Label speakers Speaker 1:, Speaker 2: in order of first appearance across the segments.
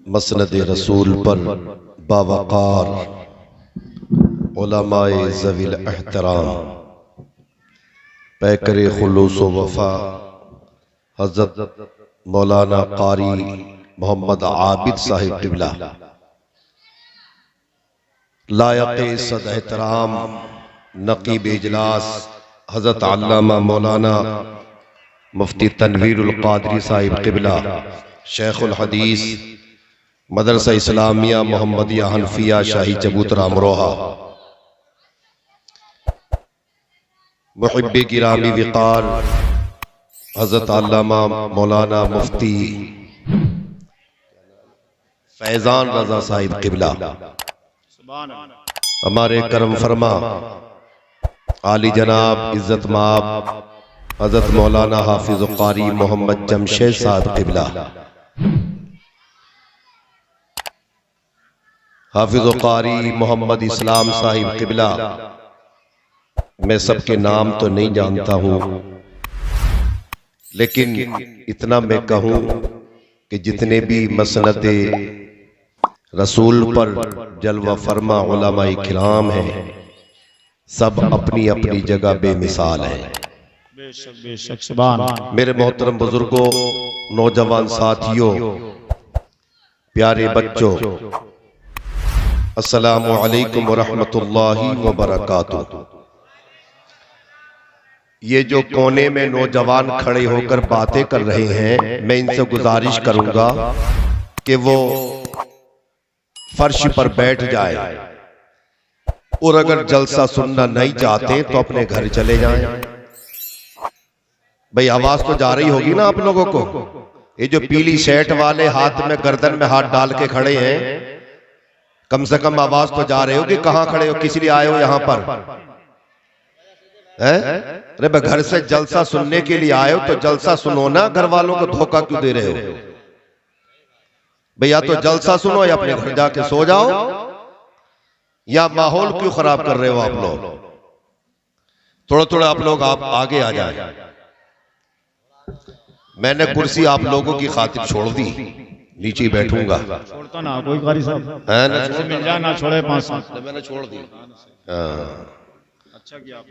Speaker 1: मसनद रसूल पर बावकार उलमाए ज़वील एहतराम पैकर खुलूस व वफा हज़रत मौलाना कारी मोहम्मद आबिद साहिब क़िबला लायक़ सद एहतराम नक़ीब इजलास हज़रत अल्लामा मौलाना मुफ्ती तनवीरुल क़ादरी साहिब क़िबला शेखुल हदीस मदरसा इस्लामिया मोहम्मदिया हनफिया शाही चबूतरा अमरोहा मुहिब्बे गिरामी विकार हज़रत अल्लामा मौलाना मुफ्ती फैज़ान रज़ा साहिब क़िबला हमारे करम फरमा आली जनाब इज्जत माब हज़रत मौलाना हाफिज़ कारी मोहम्मद जमशेद साहब क़िबला हाफिज़ कारी मोहम्मद इस्लाम साहिब क़िबला। मैं सबके नाम तो नहीं जानता हूँ, लेकिन इतना मैं कहूँ कि जितने भी मसनद रसूल पर जलवा फरमा उलमाए किराम हैं, सब अपनी अपनी जगह बेमिसाल हैं। मेरे मोहतरम बुजुर्गों, नौजवान साथियों, प्यारे बच्चों, अस्सलामु अलैकुम वरहमतुल्लाहि वबरकातुहू। ये जो कोने में नौजवान खड़े होकर बातें कर रहे हैं, मैं इनसे गुजारिश करूंगा कि वो फर्श पर बैठ जाए और अगर जलसा सुनना नहीं चाहते तो अपने घर चले जाएं। भाई आवाज तो जा रही होगी ना आप लोगों को। ये जो पीली शर्ट वाले हाथ में गर्दन में हाथ डाल के खड़े हैं, कम से कम आवाज तो जा रही होगी। कहां खड़े हो, किस लिए आए हो यहां पर? अरे भाई घर से जलसा सुनने के लिए आए हो तो जलसा सुनो ना, घर वालों को धोखा क्यों दे रहे हो? भैया तो जलसा सुनो या अपने घर जाके सो जाओ, या माहौल क्यों खराब कर रहे हो आप लोग? थोड़ा थोड़ा आप लोग आप आगे आ जाए। मैंने कुर्सी आप लोगों की खातिर छोड़ दी, नीचे ही बैठूंगा।
Speaker 2: छोड़ता ना कोई कारी साहब है ना, मिल जाए ना छोड़े 5 साल मैंने छोड़ दी। अच्छा किया,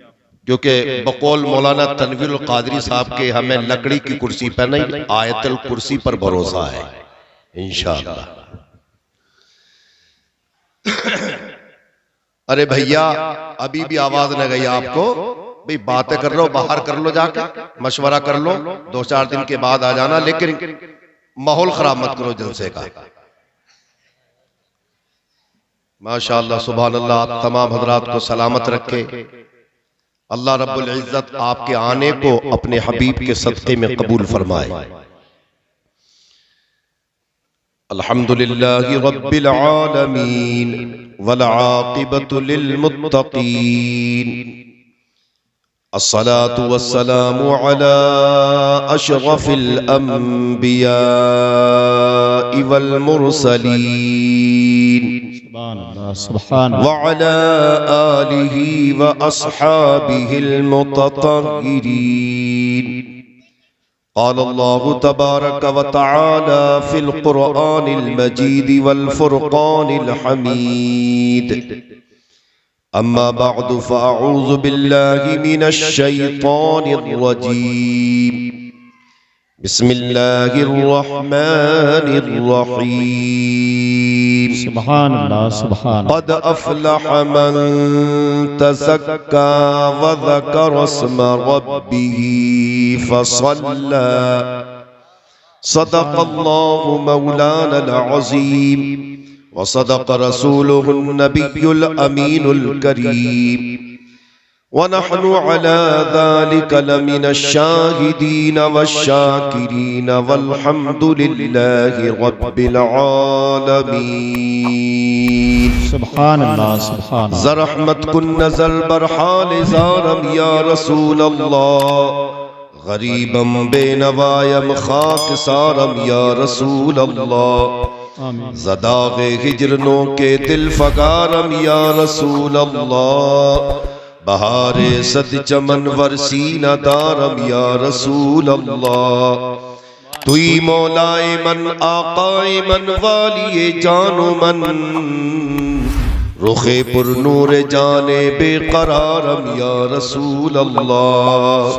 Speaker 1: क्योंकि बकौल मौलाना तनवीरुल क़ादरी साहब के हमें लकड़ी की कुर्सी पर नहीं, आयतल कुर्सी पर भरोसा है इंशाअल्लाह। अरे भैया अभी भी आवाज न गई आपको? भाई बातें कर लो, बाहर कर लो, जाके मशवरा कर लो, 2-4 दिन के बाद आ जाना, लेकिन माहौल खराब मत करो जलसे का। माशाअल्लाह सुभान अल्लाह, आप तमाम हजरात को सलामत रखे। अल्लाह रब्बुल इज्जत आपके आने को अपने हबीब के सदक़े में कबूल फरमाए। अल्हम्दुलिल्लाहि रब्बिल आलमीन वल आक़िबतु लिल मुत्तक़ीन। अस्सलातु वस्सलामु अला अशरफिल अंबिया वल मुरसलीन व अला आलिहि व अस्हाबिहिल मुतत्तहिरीन। क़ाल अल्लाहु तबारक व तआला फ़िल क़ुरआनिल मजीद वल फ़ुरक़ानिल हमीद। अम्मा बअदु फ़अऊज़ु बिल्लाहि मिनश शैतानिर रजीम। बिस्मिल्लाहिर रहमानिर रहीम।
Speaker 2: सुभान अल्लाह सुभान।
Speaker 1: क़द अफ़लह मन तज़क्का व ज़करा अस्म रब्बिही फ़सल्ला। सदक़ल्लाहु मौलानल अज़ीम व सदक़ रसूलुहुन नबियुल अमीनुल करीम। व नहनु अला ज़ालिका लमिनश शाहिदीन वश्शाकिरीन वल्हम्दुलिल्लाहि रब्बिल आलमीन।
Speaker 2: सुभान अल्लाह सुभान।
Speaker 1: ज़रहमत कुन नज़ल बरहाल ज़ारम या रसूल अल्लाह, गरीबम बेनवायम खाक सारम या रसूल अल्लाह। ज़दाग़े हिजरनों के दिल फगारम या रसूल अल्लाह। बहारे सद चमन वरसीना दारम या रसूल अल्लाह। तुई मौलाए मन आकाए मन वालिए जानो मन रुखे पुर नूर जाने बेकरारम या रसूल अल्लाह।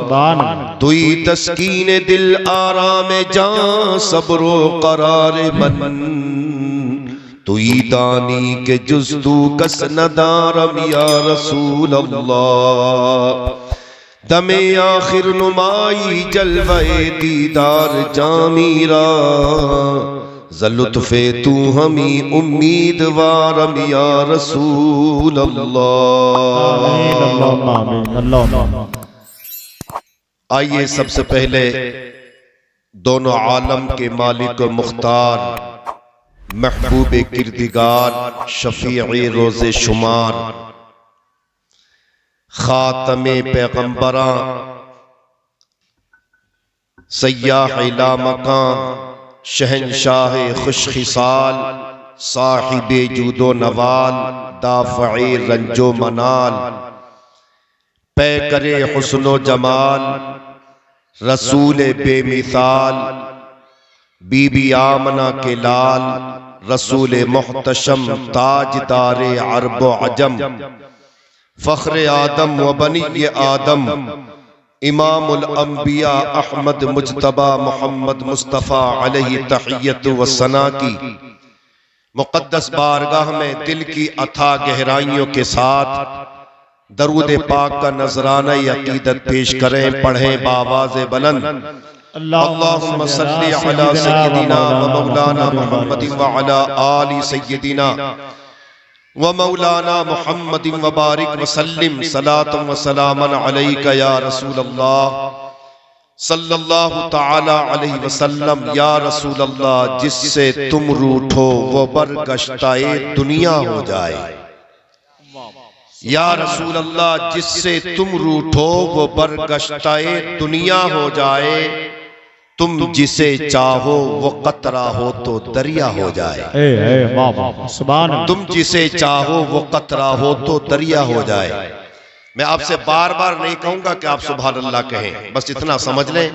Speaker 1: तुई तस्कीन दिल आराम जान सब्रो करार मन तुई दानी के जुस्तू कस नदारम या रसूल अल्लाह। दमे आखिर नुमाई जलवे दीदार जामीरा ज़लुत्फ़े तू हमी उम्मीदवारम या रसूल अल्लाह। आइए सबसे पहले दोनों आलम के मालिक व मुख्तार महबूब किरदिगार शफीए रोज़े शुमार खातमे पैगंबरां सय्याह इला मकान शहनशाह खुशखिसाल साहिबे जूदो नवाल दाफ़े रंजो मनाल पै करे हुस्नो जमाल रसूल बेमिसाल बीबी आमना के लाल रसूल मुहतशम ताजदारे अरब अजम फ़ख्र आदम व बनी आदम इमामुल अंबिया अहमद मुज्तबा मोहम्मद मुस्तफ़ा अलैहि तहियत व सना की मुक़द्दस बारगाह में दिल की अथा गहराइयों के साथ दरूद पाक का नजराना अकीदत पेश करें, पढ़ें बावाज़े बुलंद अल्लाहुम्मा सल्ली अला सय्यदिना व मौलाना मुहम्मदिन व अला आलि सय्यदिना व मौलाना मुहम्मदिन व बारिक व सल्लिम सलातम व सलामन अलैका या रसूल अल्लाह सल्लल्लाहु तआला अलैहि वसल्लम। या रसूल अल्लाह जिससे तुम रूठो वो बरगश्ताए दुनिया हो जाए। या रसूल अल्लाह जिससे तुम रूठो वो बरगश्ताए दुनिया हो जाए। तुम जिसे चाहो वो कतरा हो तो दरिया हो जाए। तुम जिसे चाहो वो कतरा हो तो दरिया हो जाए। मैं आपसे बार बार नहीं कहूंगा कि आप सुभान अल्लाह कहें, बस इतना समझ लें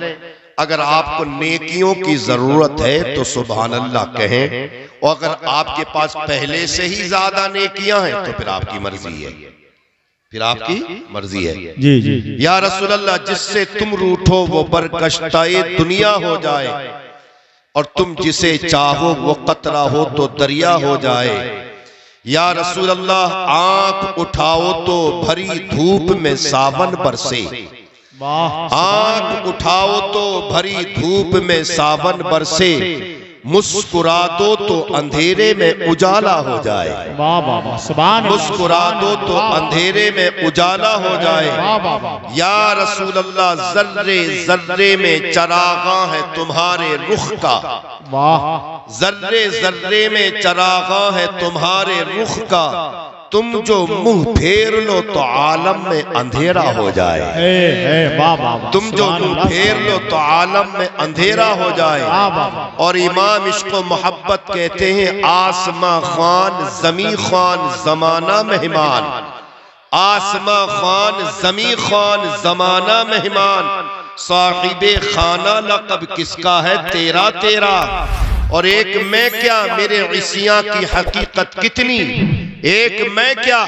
Speaker 1: अगर आपको नेकियों की जरूरत है तो सुभान अल्लाह कहें, और अगर आपके पास पहले से ही ज्यादा नेकियां हैं तो फिर आपकी मर्जी है, फिर आपकी मर्जी है।
Speaker 2: जी जी जी।
Speaker 1: या रसूल अल्लाह जिससे तुम रूठो वो बरगश्ताए दुनिया हो जाए, और तुम जिसे चाहो वो कतरा हो तो दरिया हो जाए। या रसूल अल्लाह आंख उठाओ तो भरी धूप में सावन बरसे। आंख उठाओ तो भरी धूप में सावन बरसे। मुस्कुरा दो तो अंधेरे में उजाला हो जाए। मुस्कुरा दो तो अंधेरे में उजाला हो जाए। या रसूल अल्लाह जर्रे जर्रे में चरागा है तुम्हारे रुख का। जर्रे जर्रे में चरागा है तुम्हारे रुख का। तुम जो मुंह फेर लो तो आलम में अंधेरा हो जाए। तुम जो मुंह फेर लो तो आलम में अंधेरा हो जाए। और इमाम इश्क़ मोहब्बत कहते हैं आसमां खान ज़मी खान ज़माना मेहमान। आसमां खान ज़मी खान ज़माना मेहमान। साहिबे खाना लक़ब किसका है तेरा तेरा। और एक मैं क्या मेरे इसियां की हकीकत कितनी। एक मैं क्या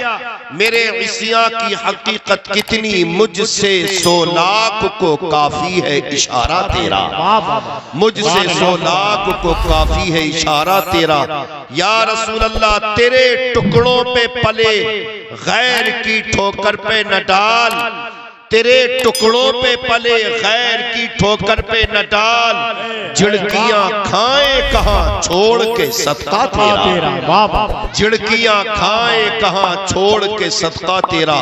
Speaker 1: मेरे इसियां की हकीकत कितनी। मुझसे 100 लाख को काफी है इशारा तेरा। मुझसे 100 लाख को काफी है इशारा तेरा। या रसूल अल्लाह तेरे टुकड़ों पे पले गैर की ठोकर पे न डाल। तेरे टुकड़ों पे पले गैर की ठोकर पे न डाल। झिड़कियां खाए कहां छोड़ के सदका तेरा। झिड़कियां खाए कहां छोड़ के सदका तेरा।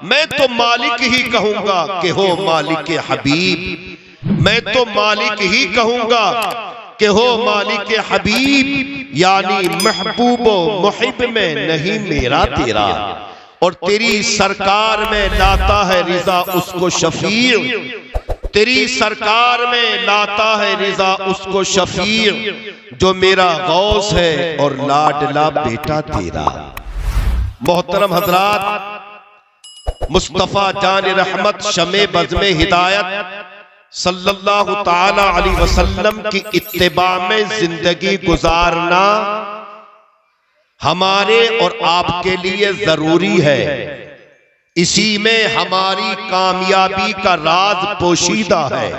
Speaker 1: मैं तो मालिक ही कहूंगा कि हो मालिक हबीब। मैं तो मालिक ही कहूंगा कि हो मालिक हबीब। यानी महबूबो मुहिब में नहीं मेरा तेरा। और तेरी सरकार में लाता है रिजा उसको शफीर। तेरी सरकार में लाता है रिजा उसको शफीर जो मेरा गौस है और लाडला बेटा तेरा। मोहतरम हजरात, मुस्तफा जान रहमत शमे बज़्मे हिदायत सल्लल्लाहु ताला अलैहि वसल्लम की इत्तिबा में जिंदगी गुजारना हमारे और आपके लिए जरूरी है। इसी में हमारी कामयाबी का राज पोशीदा है।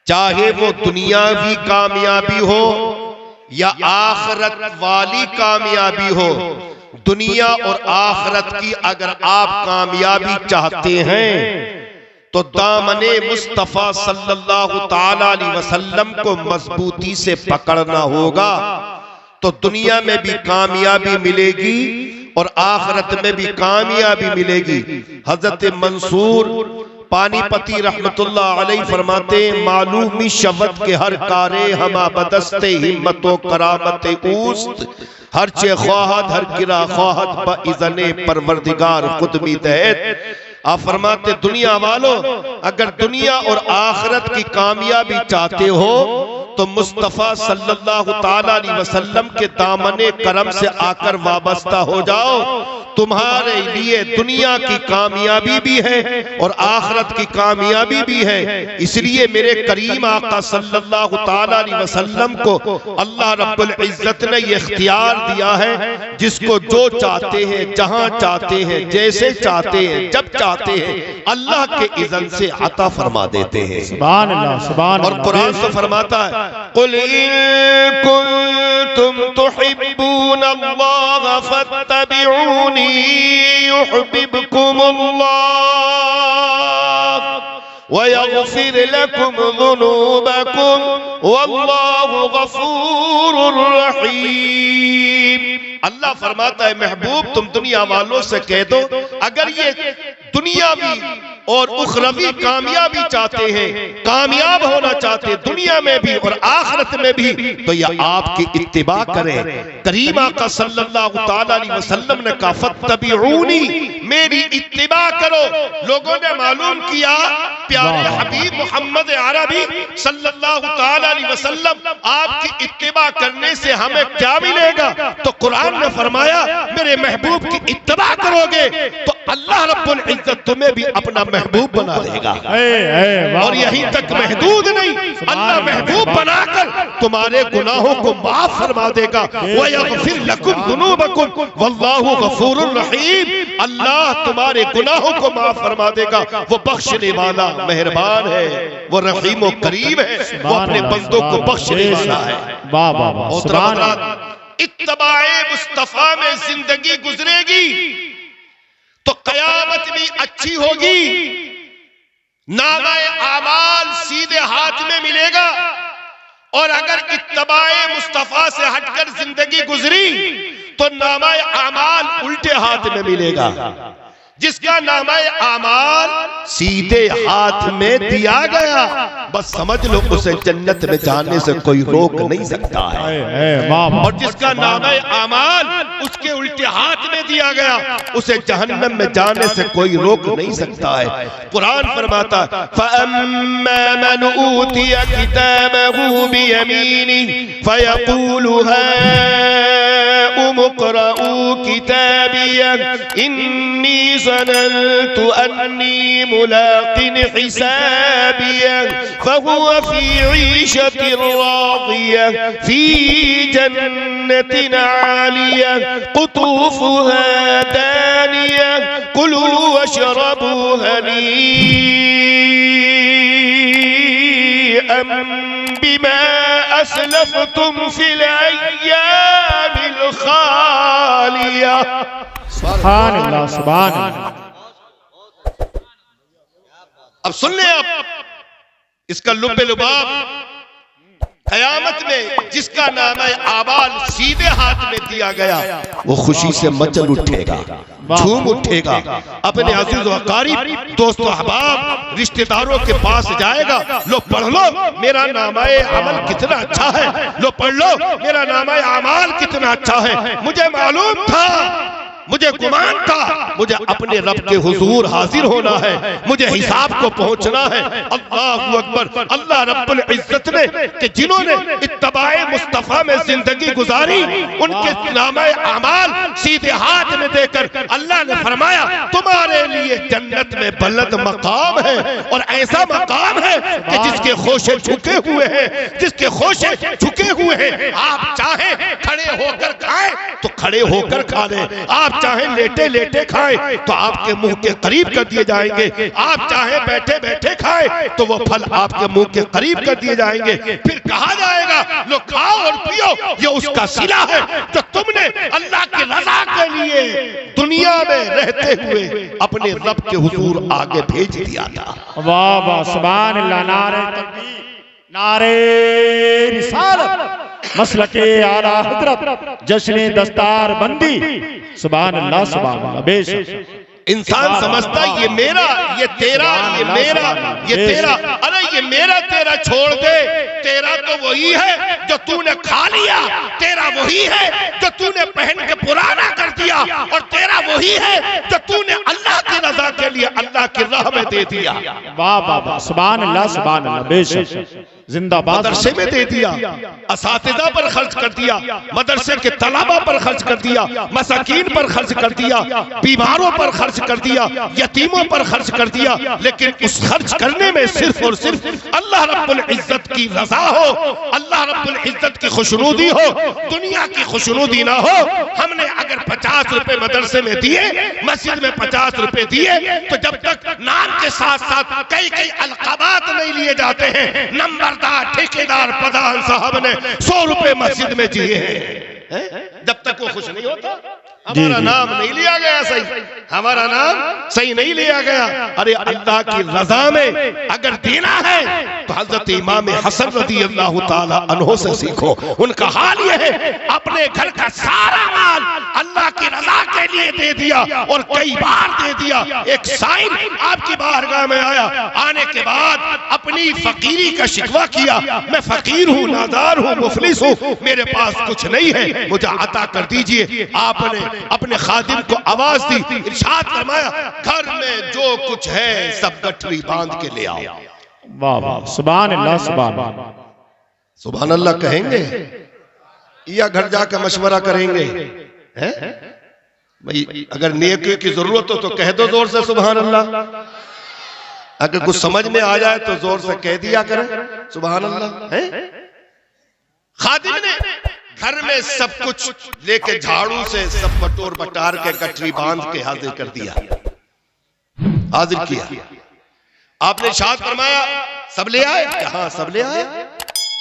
Speaker 1: चाहे वो दुनियावी कामयाबी हो या आखिरत वाली कामयाबी हो, दुनिया और आखिरत की अगर आप कामयाबी चाहते हैं तो दामने मुस्तफा सल्लल्लाहु ताला अलैहि वसल्लम को मजबूती से पकड़ना होगा, तो दुनिया में भी कामयाबी मिलेगी और आखिरत में भी कामयाबी मिलेगी। हजरत मंसूर पानीपती रहमतुल्लाह अलैहि फरमाते, मालूमी शवत के हर कारे हमा बदस्ते हिम्मतो करामते उस्त हर चे ख्वाहत हर गिरा ख्वाहत ब इज़ने परवरदिगार खुद भी दहत। आप फरमाते, दुनिया वालों, अगर दुनिया और आखिरत की कामयाबी चाहते हो तो मुस्तफा सल्लल्लाहु ताला अलैहि वसल्लम के दामने करम से आकर वाबस्ता हो जाओ। तुम्हारे लिए दुनिया की कामयाबी भी है और आखिरत की कामयाबी भी है। इसलिए मेरे करीम आका सल्लल्लाहु ताला अलैहि वसल्लम को अल्लाह रब्बुल इज्जत ने ये इख्तियार दिया है, जिसको जो चाहते हैं, जहां चाहते हैं, जैसे चाहते हैं, जब चाहते हैं, अल्लाह के इज़्न से अता फरमा देते हैं।
Speaker 2: सुभान अल्लाह, सुभान अल्लाह।
Speaker 1: और कुरान तो फरमाता है, कुल इन कुंतुम तुहिब्बूनल्लाह फत्तबिऊनी युहिब्बुकुमुल्लाह व यग़फिर लकुम ज़ुनूबकुम वल्लाहु गफूरुर रहीम। अल्लाह फरमाता है, महबूब तुम दुनिया वालों से कह दो, अगर ये दुनियावी और उखरवी कामयाबी चाहते हैं, कामयाब होना चाहते हैं दुनिया में भी और आखिरत में भी, तो ये आपकी इत्तिबा करें। करीम आका सल्लल्लाहु ताला अलैहि वसल्लम ने कहा, फत्तबिऊनी, मेरी इत्तिबा करो। लोगों ने मालूम किया, प्यारे हबीब मोहम्मद अरबी सल्लल्लाहु ताला अलैहि वसल्लम आपकी इत्तिबा करने से हमें क्या मिलेगा? तो कुरान ने फरमाया, मेरे महबूब की इत्तिबा करोगे तो अल्लाह रब्बुल इज्जत तुम्हें भी अपना महबूब बना देगा। और यहीं तक महदूद नहीं, अल्लाह महबूब बनाकर तुम्हारे गुनाहों को माफ फरमा देगा। व यग़फिर लकुम ज़ुनूबकुम वल्लाहु गफूरुर रहीम। अल्लाह तुम्हारे गुनाहों को माफ फरमा देगा। वो बख्शने वाला मेहरबान है, वो रहीम और करीम है, वो अपने बंदों को बख्शने वाला है। इत्तिबाए मुस्तफा में जिंदगी गुजरेगी तो कयामत भी अच्छी होगी, नामाए आमाल सीधे हाथ में मिलेगा। और अगर इत्तिबाए मुस्तफा से हटकर जिंदगी गुजरी तो नामाए आमाल उल्टे हाथ में मिलेगा। जिसका नामाए आमाल सीधे हाथ में दिया गया, बस समझ लो उसे जन्नत में जाने से कोई रोक नहीं सकता है। और जिसका नामाए आमाल उसके उल्टे हाथ में दिया गया, उसे जहन्नम में जाने से कोई रोक नहीं सकता है। कुरान फरमाता है, फअम्मा मन ऊतिया किताबहु बियमीनिही फयक़ूलु हाउम इक़्रऊ किताबिया इन्नी ज़नन्तु अन्नी मुलाक़िन हिसाबिया फहुव फी ईशतिन रादिया फी जन्नतिन आलिया क़ुतूफ़ुहा दानिया कुलू वशरबू हनीअम बिमा असलफ़्तुम फिल अय्यामिल ख़ालिया।
Speaker 2: सुभान अल्लाह, सुभान अल्लाह।
Speaker 1: अब सुन ले आप इसका लुब्बे लुबाब। कयामत में जिसका नाम है आबाल सीधे हाथ में दिया गया, वो खुशी से मचल उठेगा, झूम उठेगा, अपने अजीज व अकारीब दोस्तों अहबाब रिश्तेदारों के पास जाएगा। लो पढ़ लो मेरा नामाए अमल कितना अच्छा है, लो पढ़ लो मेरा नामाए अमाल कितना अच्छा है। मुझे मालूम था मुझे गुमान था, मुझे अपने रब के हुजूर हाजिर होना है, मुझे हिसाब को पहुंचना है। अल्लाहु अकबर। अल्लाह रब्बुल इज्जत ने कि जिन्होंने इत्तबाए मुस्तफा में जिंदगी गुजारी, उनके नामे अमाल सीधे हाथ में देकर अल्लाह ने फरमाया तुम्हारे लिए जन्नत में बुलंद मकाम है। और ऐसा मकाम है कि जिसके खोशे झुके हुए हैं, जिसके खोशे झुके हुए हैं। आप चाहे खड़े होकर खाएं तो खड़े होकर खा लें, आप चाहे लेटे लेटे खाएं तो आपके मुंह के करीब कर दिए जाएंगे, आप चाहे बैठे बैठे खाएं तो वो फल आपके मुंह के करीब कर दिए जाएंगे। फिर कहा जाएगा लो खाओ और पियो, ये उसका सिला है जो तुमने अल्लाह की रजा के लिए दुनिया में रहते हुए अपने रब के हुजूर आगे भेज दिया था।
Speaker 2: वाह वाह सुभान अल्लाह। नारे तकबीर, नारे रिसालत, मसलके आला हजरत, जश्न दस्तार बंदी। सुभान अल्लाह सुभान अल्लाह। बेशक
Speaker 1: इंसान समझता ये मेरा, ये तेरा, ये मेरा, ये तेरा। अरे ये मेरा तेरा छोड़ दे, तेरा तो वही है जो तूने खा लिया, तेरा वही है जो तूने पहन के पुराना कर दिया, और तेरा वही है जो तूने अल्लाह की रजा के लिए अल्लाह की राह में दे दिया।
Speaker 2: वाह वाह वाह सुभान अल्लाह सुभान अल्लाह। बेशक जिंदाबाद।
Speaker 1: मदरसे में दे दिया, असातिज़ा पर खर्च कर दिया, मदरसे के तलबा पर खर्च कर दिया, मसाकीन पर खर्च कर दिया, बीमारों पर खर्च कर दिया, यतीमों पर खर्च कर दिया। लेकिन उस खर्च करने में सिर्फ और सिर्फ अल्लाह रब्बुल इज्जत की रजा हो, अल्लाह रब्बुल इज्जत की खुशनुदी हो, दुनिया की खुशनुदी ना हो। हमने अगर 50 रुपए मदरसे में दिए, मस्जिद में 50 रुपए दिए, तो जब तक नाम के साथ साथ कई कई अलकाबात नहीं लिए जाते हैं, नंबरदार ठेकेदार प्रधान साहब ने 100 रुपए मस्जिद में दिए हैं, जब तक वो खुश नहीं होता, हमारा नाम नहीं लिया गया सही, हमारा नाम सही नहीं लिया गया। अरे अल्लाह की रजा में अगर देना है तो हजरत इमाम हसन रज़ी अल्लाह ताला अन्हु से सीखो। उनका हाल यह है, अपने घर का सारा माल अल्लाह की रजा के लिए दे दिया, और कई बार दे दिया। एक साइल आपकी बारगाह में आया, आने के बाद अपनी फकीरी का शिकवा किया, मैं फकीर हूँ, नादार हूँ, मुफलिस हूँ, मेरे पास कुछ नहीं है, मुझे अता कर दीजिए। आपने अपने खादिम को आवाज दी, इरशाद फरमाया घर में जो कुछ है सब गठरी बांध के ले आओ।
Speaker 2: वाह वाह सुभान अल्लाह सुभान अल्लाह।
Speaker 1: सुभान अल्लाह कहेंगे या घर जाकर मशवरा करेंगे? हैं भाई, अगर नेकी की जरूरत हो तो कह दो जोर से सुभान अल्लाह, अगर कुछ समझ में आ जाए तो जोर से कह दिया करें सुभान अल्लाह। हैं खादिम ने घर में सब कुछ लेके झाड़ू से सब बटोर बटार के गठरी बांध के हाजिर कर दिया, हाजिर किया। आपने इरशाद फरमाया सब ले आए? हाँ सब ले आए।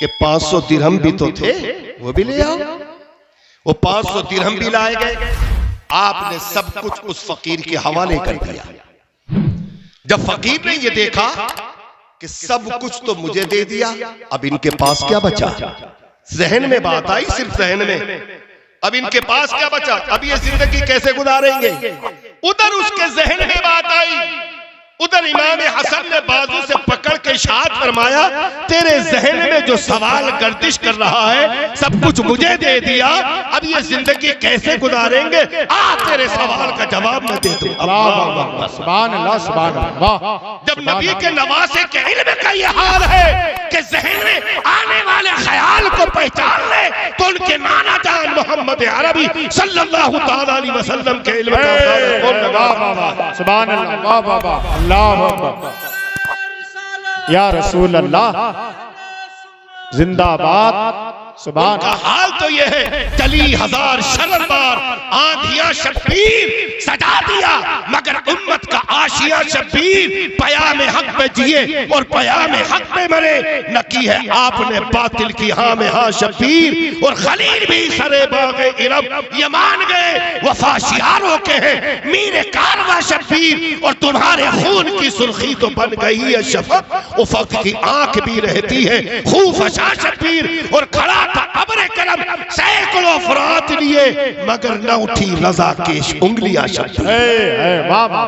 Speaker 1: कि 500 दिरहम भी तो थे, वो भी ले आओ। वो 500 दिरहम भी लाए गए। आपने सब कुछ उस फकीर के हवाले कर दिया। जब फकीर ने ये देखा कि सब कुछ तो मुझे दे दिया, अब इनके पास क्या बचा? जहन में बात आई, सिर्फ जहन में, अब इनके पास क्या बचा? अब ये जिंदगी कैसे गुजारेंगे? उधर उसके जहन में बात आई, उधर इमाम हसन ने बाजू से पकड़ के इरशाद फरमाया तेरे जहन में जो सवाल गर्दिश कर रहा है सब कुछ मुझे दे दिया, अब ये जिंदगी कैसे गुजारेंगे? आ तेरे सवाल का जवाब मैं दे दूं।
Speaker 2: सुभान अल्लाह सुभान अल्लाह।
Speaker 1: जब नबी के नवासे के इल्म का ये हाल है कि जहन में आने वाले ख्याल को पहचान ले, तो उनके नाना जान मोहम्मद अरबी सल्लल्लाहु ताला अलैहि वसल्लम के इल्म का
Speaker 2: सुभान अल्लाह। वाह वाह वाह अल्लाहु अकबर। या रसूल अल्लाह जिंदाबाद। सुभान।
Speaker 1: का हाल तो यह है, चली हजार शररबार आंधियां शब्बीर सजा दिया, मगर उम्मत का आशिया शब्बीर पयाम हक में जिए और पयाम हक में मरे। न की है आपने बातिल की हाँ में हाँ शब्बीर, और खलील भी सरे बागे इरब ये मान गए वफा शियारों के हैं मीरे कारवा शब्बीर, और तुम्हारे खून की सुर्खी तो बन गई है शफक, उफक की आंख भी रहती है खूफ अशा शब्बीर, और खड़ा था अबरे करम सैकड़ों फरात लिए मगर न उठी रजा केश उंगलियां शब्बीर।
Speaker 2: वाह वाह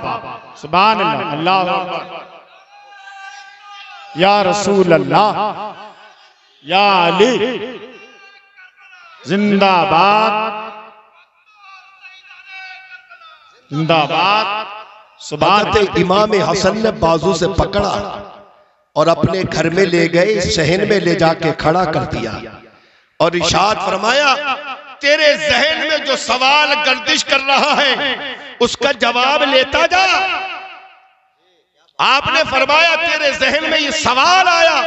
Speaker 2: सुभान अल्लाह। अल्लाह अकबर। या रसूल अल्लाह या अली जिंदाबाद। जिंदाबाद। सुभान
Speaker 1: हजरत इमाम हसन ने बाजू से पकड़ा और अपने घर में ले गए, सहन में ले जाके खड़ा कर दिया और इरशाद फरमाया, तेरे जहन में जो सवाल गर्दिश कर रहा है उसका जवाब लेता जा। आपने फरमाया, तेरे जहन में ये सवाल आया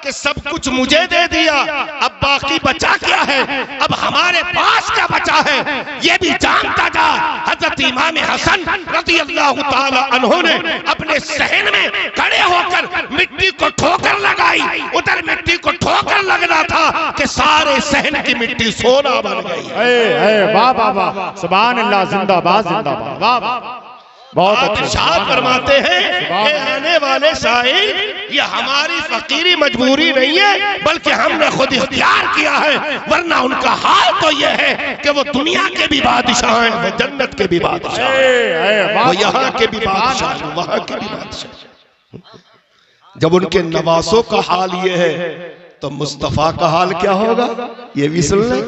Speaker 1: कि सब कुछ मुझे दे दिया, अब बाकी बचा क्या है, अब हमारे पास क्या बचा है, ये भी जानता जा। हजरत इमाम हसन रज़ी अल्लाह ताला अन्हु ने अपने सहन में खड़े होकर मिट्टी को ठोकर लगाई। उधर मिट्टी को ठोकर लगना था कि सारे सहन की मिट्टी सोना बन गई।
Speaker 2: वाह वाह वाह, सुभान अल्लाह, जिंदाबाद जिंदाबाद, वाह वाह, बहुत अच्छे।
Speaker 1: इरशाद फरमाते हैं कि आने वाले साहिल, ये हमारी फकीरी मजबूरी नहीं है बल्कि हमने खुद इख्तियार किया है, वरना उनका हाल तो ये है कि वो दुनिया के भी बादशाह हैं, वो जन्नत के भी बादशाह हैं, वो यहाँ के भी बादशाह हैं, वहाँ के भी बादशाह। जब उनके नवासों का हाल ये है तो मुस्तफा का हाल क्या होगा, ये भी सुन लें।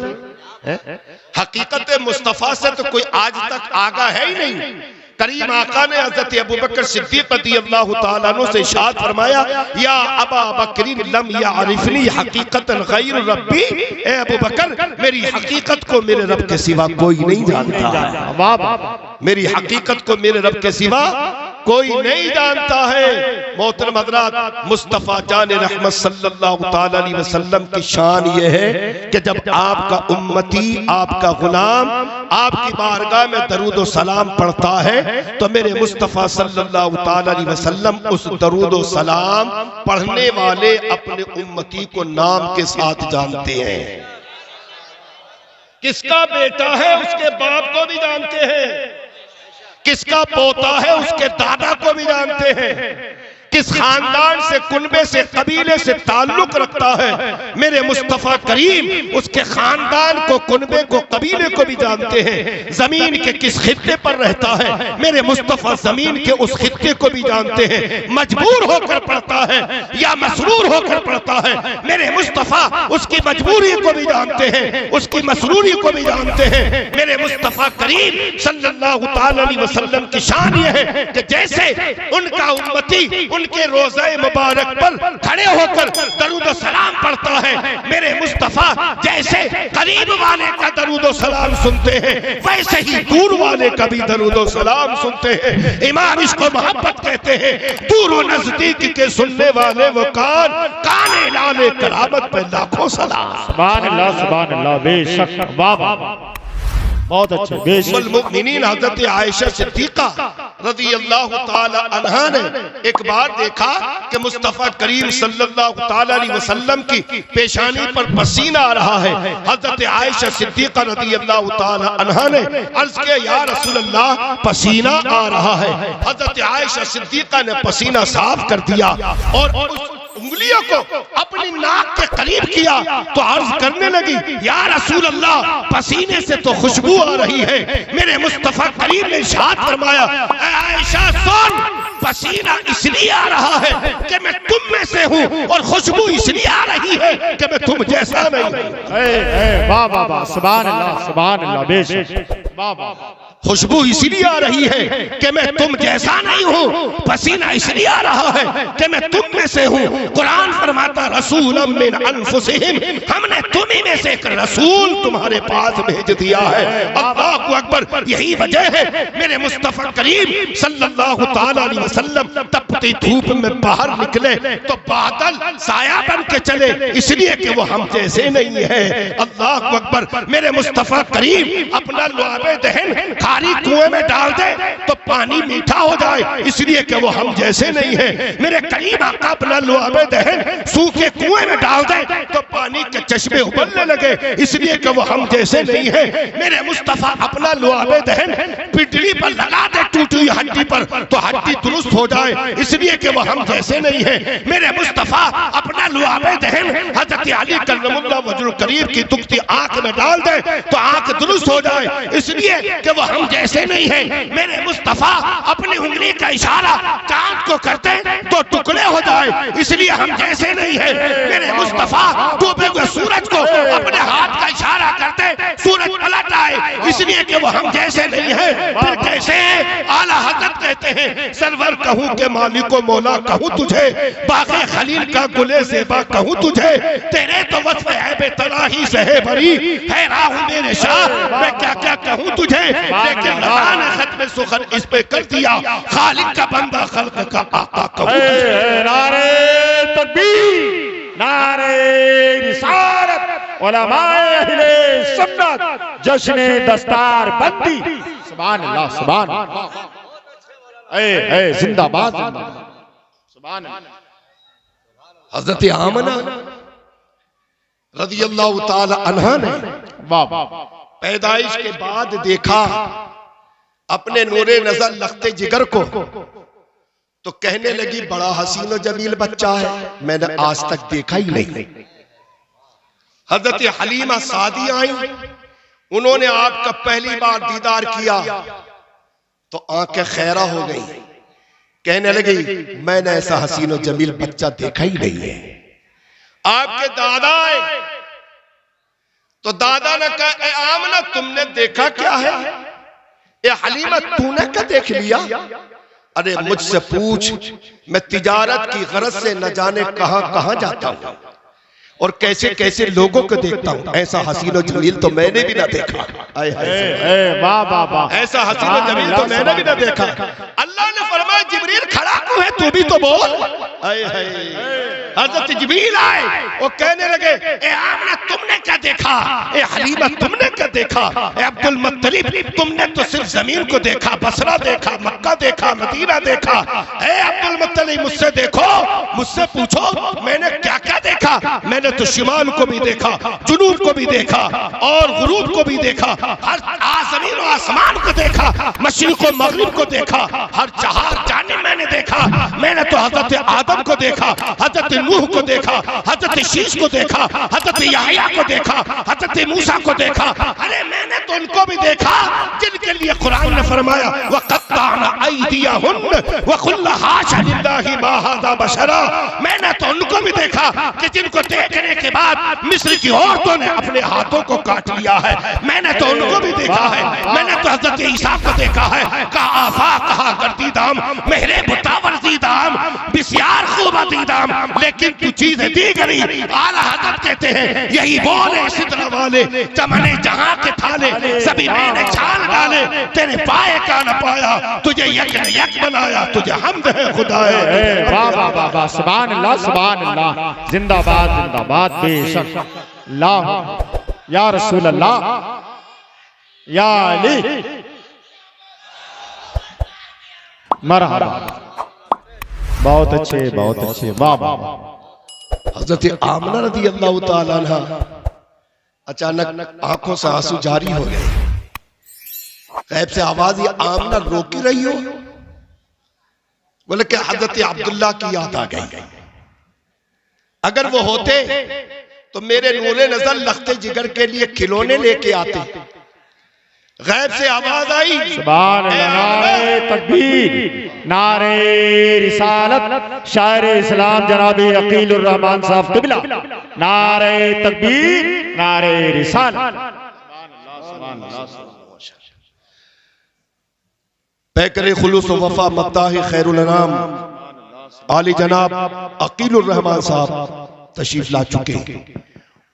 Speaker 1: हकीकत मुस्तफा से तो कोई आज तक आगा है ही नहीं। करीम आका ने हजरत अबू बकर सिद्दीक रज़ियल्लाहु ताला अन्हु से इरशाद फरमाया, या अबा बकरीन लम यारिफनी हकीकतन गैर रब्बी, ए अबू बकर, मेरी हकीकत को मेरे रब के सिवा कोई नहीं जानता। मेरी हकीकत को मेरे रब के सिवा कोई नहीं जानता है। मोहतरम हज़रात, मुस्तफ़ा जान रहमत सल्लल्लाहु ताला अलैहि वसल्लम की शान ये है कि जब आपका उम्मती, आपका गुलाम आपकी बारगाह में दरूद व सलाम पढ़ता है तो मेरे मुस्तफ़ा सल्लल्लाहु ताला अलैहि वसल्लम उस दरूद व सलाम पढ़ने वाले अपने उम्मती को नाम के साथ जानते हैं। किसका बेटा है उसके बाप को भी जानते हैं, किसका पोता है उसके दादा को भी जानते हैं, किस खानदान से, कुनबे से, कबीले से ताल्लुक रखता है मेरे मुस्तफा करीम, उसके खानदान को, कुनबे को, कबीले को भी जानते हैं। जमीन के किस खित्ते पर रहता है मेरे मुस्तफा जमीन के उस खित्ते को भी जानते हैं। मजबूर होकर पढ़ता है या मसरूर होकर पढ़ता है मेरे मुस्तफा उसकी मजबूरी को भी जानते हैं, उसकी मसरूरी को भी जानते हैं। मेरे मुस्तफा करीम सल्लल्लाहु ताला अलैहि वसल्लम की शान ये है कि जैसे उनका उम्मती उनके रोज़े मुबारक पर खड़े होकर दरूद सलाम पढ़ता है, मेरे मुस्तफा जैसे करीब वाले का दरूद सलाम सुनते हैं वैसे ही दूर वाले का भी दरूद सलाम सुनते हैं। इमाम इसको मोहब्बत कहते हैं। दूर व नजदीक के सुनने वाले वो काने लाले करामत पे लाखों सलाम।
Speaker 2: सुभान अल्लाह, बेशक, वाह वाह, बहुत अच्छे।
Speaker 1: उम्मुल मोमिनीन हजरत आयशा सिद्दीका रज़ियल्लाहु ताला अन्हा ने एक बार देखा कि मुस्तफा करीम सल्लल्लाहु ताला अलैहि वसल्लम की पेशानी पर पसीना आ रहा है। हजरत आयशा सिद्दीका रज़ियल्लाहु ताला अन्हा ने अर्ज किया, या रसूल अल्लाह, पसीना आ रहा है। हजरत आयशा सिद्दीका ने पसीना साफ कर दिया और उस उंगलियों को अपनी नाक के करीब किया तो अर्ज करने लगी, या रसूल अल्लाह, पसीने से तो खुशबू आ रही है। मेरे मुस्तफा करीम ने इरशाद फरमाया, आयशा सुन, पसीना इसलिए आ रहा है कि मैं तुम में से हूँ और खुशबू इसलिए आ रही है कि मैं तुम जैसा नहीं।
Speaker 2: वाह वाह वाह, सुभान अल्लाह, बेशक, वाह वाह।
Speaker 1: खुशबू इसलिए आ रही है कि मैं तुम जैसा नहीं हूँ, पसीना इसलिए आ रहा है कि मैं तुम में से हूँ। कुरान फरमाता, रसूलन मिन अनफुसिहिम, हमने तुम्ही में से एक रसूल तुम्हारे पास भेज दिया है। अल्लाहु अकबर। यही वजह है मेरे मुस्तफा करीम सल्लल्लाहु ताला अलैहि वसल्लम तपती धूप में बाहर निकले तो बादल साया बन के चले, इसलिए कि वो हम जैसे नहीं है। अल्लाहु अकबर। मेरे मुस्तफा करीम अपना लुआबे दहन खारी कुएं में डाल दे तो पानी मीठा हो जाए, इसलिए कि वो हम जैसे नहीं है। मेरे करीम आका अपना लुआबे दहन सूखे कुएं में डाल दे तो पानी के चश्मे उबलने लगे, इसलिए कि वो हम जैसे नहीं है। मेरे मुस्तफा अपना लुआबे दहन पिटली पर लगा दे टूटी हड्डी पर तो हड्डी दुरुस्त हो जाए, इसलिए कि वो हम जैसे नहीं है। मेरे मुस्तफा अपना लुआबे दहन हजरत अली कर्रमुल्लाह वजहुल करीम की दुखती आंख में डाल दे तो आंख दुरुस्त हो जाए, इसलिए कि वो हम जैसे नहीं है। मेरे मुस्तफा अपनी उंगली का इशारा चांद को करते तो टुकड़े हो जाए, इसलिए हम जैसे नहीं है। मेरे मुस्तफा डूबे हुए सूरज को अपने हाथ का इशारा करते सूरज पलट आए, इसलिए कि वो हम जैसे नहीं है। फिर कैसे आला हजरत कहते हैं सरवर कहूं के मालिको मौला कहूं तुझे, बागे खलील का गुले ज़ेबा कहूं तुझे, तेरे तो वस्फ़ है बेतनाही से है बरी, है राहु मेरे शाह मैं क्या क्या कहूं तुझे, लेकिन अल्लाह ने खत्म सुखन इस पे कर दिया, खालिक का बंदा खल्क का आका कहूं तुझे।
Speaker 2: नारे तकबीर, नारे रिसालत, उलमाए अहले सुन्नत, जश्न दस्तार बंदी, सुभान अल्लाह सुभान अल्लाह, जिंदाबाद सुभान अल्लाह।
Speaker 1: हजरत आमना रज़ियल्लाहु ताला अन्हा ने पैदाइश के बाद देखा अपने नूरे नजर लखते जिगर को, तो कहने लगी बड़ा हसीन और जमील बच्चा है, मैंने आज तक देखा ही नहीं। हजरत हलीमा सादी आई, उन्होंने आपका पहली बार दीदार किया तो आंखें खैरा हो गई, कहने लगी मैंने ऐसा हसीन और जमील बच्चा देखा ही नहीं है। आपके दादा आए तो दादा ने कहा, ए आमना तुमने देखा क्या है? ए हलीमा तूने क्या देख लिया? अरे मुझसे पूछ, मैं तिजारत की गरज से न जाने कहां कहां जाता हूं और कैसे कैसे लोगों को देखता हूं, ऐसा हसीन और जमील तो मैंने भी ना देखा।
Speaker 2: वाह वाह वाह,
Speaker 1: ऐसा हसीन और जमील तो मैंने भी ना देखा। अल्लाह ने फरमाया जिब्रील खड़ा क्यों है, तू भी तो बोल। हजरत जिब्रील आए, वो कहने लगे ए आमना तुमने क्या देखा, ए हलीमा तुमने क्या देखा, ए अब्दुल मुत्तलिब तुमने तो सिर्फ जमीन को देखा, बसरा देखा, मक्का देखा, मदीना देखा। ए अब्दुल मुत्तलिब मुझसे देखो, मुझसे पूछो मैंने क्या क्या देखा। मैंने तो शिमाल को भी देखा, जुनूब को भी देखा और गुरूब को भी देखा, हर जमीन और आसमान को देखा, मशरिक और मगरिब को देखा, हर चार जानिब मैंने देखा। मैंने तो हजरत आदम को देखा, हजरत नूह को देखा, हजरत शीश को देखा, हजरत याह्या को देखा, हजरत मूसा को देखा। अरे मैंने तो उनको भी देखा जिनके लिए कुरान ने फरमाया वक़त्ताना अयदियहुन्न वक़ुल्ना हाशा लिल्लाहि मा हाज़ा बशरा। मैंने तो उनको भी देखा कि जिनको देखने के बाद मिस्र की औरतों ने अपने हाथों को काट लिया है। मैंने तो उनको भी देखा है। मैंने तो हजरत ईसा को देखा है, कहा आफा कहा गर्दीदाम मेरे बुतावर दीदाम बिस्यार खूब दीदाम, लेकिन तू चीजें दी गई। आला हजरत कहते हैं यही बोले सिदरा वाले चमने जहां के थाले, सभी मैंने छाल डाले तेरे पाए का न पाया, तुझे यक ने यक बनाया, तुझे हमद है खुदाए।
Speaker 2: वाह वाह वाह वाह, सुभान अल्लाह सुभान अल्लाह, जिंदाबाद जिंदाबाद बेशक अल्लाह या रसूल अल्लाह या अली मरहबा। बहुत अच्छे बहुत अच्छे, वाह वाह।
Speaker 1: हजरत आमना रज़ियल्लाहु ताला अन्हा अचानक आंखों से आंसू जारी हो गए। गैब से आवाज, ये आमना रो क्यों रही हो? बोले कि हजरत अब्दुल्ला की याद आ गई। अगर वो होते तो मेरे नूरे नजर लखते जिगर के लिए खिलौने लेके आते। गैब से आवाज आई,
Speaker 2: सुभान अल्लाह, नारे तकबीर, नारे रिसालत, शायर इस्लाम जनाब अकीलुर रहमान साहब क़िबला, नारे तकबीर, नारे रिसालत।
Speaker 1: पैकरे खुलूस व वफा मत्ताही खैरुल अनाम आली जनाब अकीलुर रहमान साहब तशरीफ ला चुके।